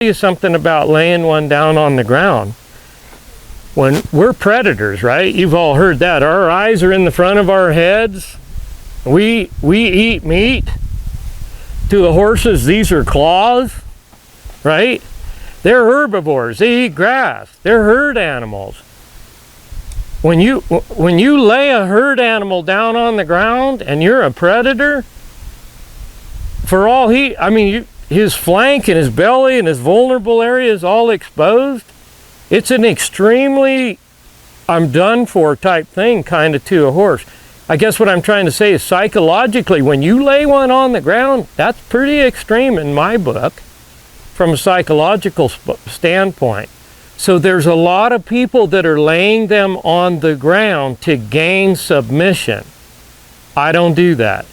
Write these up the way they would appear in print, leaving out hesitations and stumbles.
you something about laying one down on the ground. When we're predators, right? You've all heard that. Our eyes are in the front of our heads. We eat meat. To the horses, these are claws, right? They're herbivores. They eat grass. They're herd animals. When you lay a herd animal down on the ground and you're a predator, for all his flank and his belly and his vulnerable area is all exposed. It's an extremely I'm done for type thing kind of to a horse. I guess what I'm trying to say is psychologically, when you lay one on the ground, that's pretty extreme in my book from a psychological standpoint. So there's a lot of people that are laying them on the ground to gain submission. I don't do that.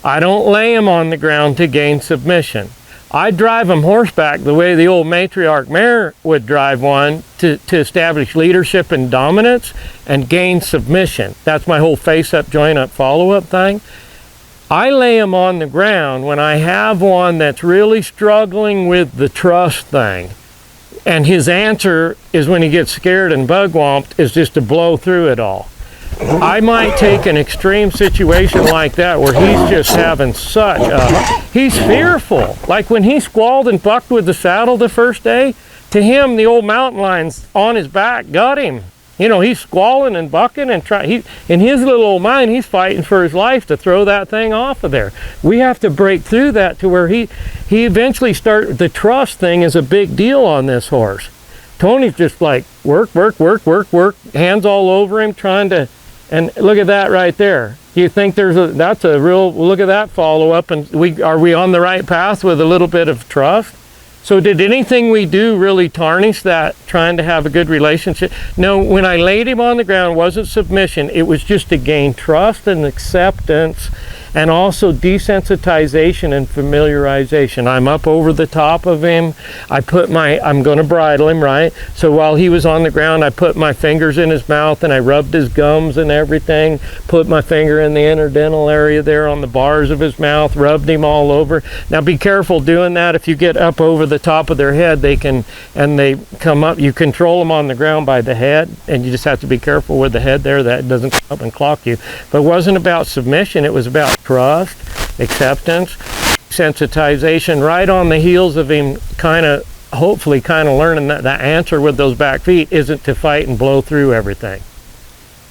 I don't lay them on the ground to gain submission. I drive them horseback the way the old matriarch mare would drive one to establish leadership and dominance and gain submission. That's my whole face-up, join-up, follow-up thing. I lay them on the ground when I have one that's really struggling with the trust thing. And his answer is, when he gets scared and bug-womped, is just to blow through it all. I might take an extreme situation like that where he's just having he's fearful. Like when he squalled and bucked with the saddle the first day, to him, the old mountain lions on his back got him. You know, he's squalling and bucking and in his little old mind, he's fighting for his life to throw that thing off of there. We have to break through that to where he eventually the trust thing is a big deal on this horse. Tony's just like work, hands all over him trying to, and look at that right there. Do you think that's a real, look at that follow up, and are we on the right path with a little bit of trust? So did anything we do really tarnish that, trying to have a good relationship? No, when I laid him on the ground, it wasn't submission. It was just to gain trust and acceptance, and also desensitization and familiarization. I'm up over the top of him. I'm going to bridle him, right? So while he was on the ground, I put my fingers in his mouth and I rubbed his gums and everything, put my finger in the interdental area there on the bars of his mouth, rubbed him all over. Now be careful doing that. If you get up over the top of their head, they come up, you control them on the ground by the head, and you just have to be careful with the head there that it doesn't come up and clock you. But it wasn't about submission, it was about trust, acceptance, sensitization, right on the heels of him hopefully learning that the answer with those back feet isn't to fight and blow through everything.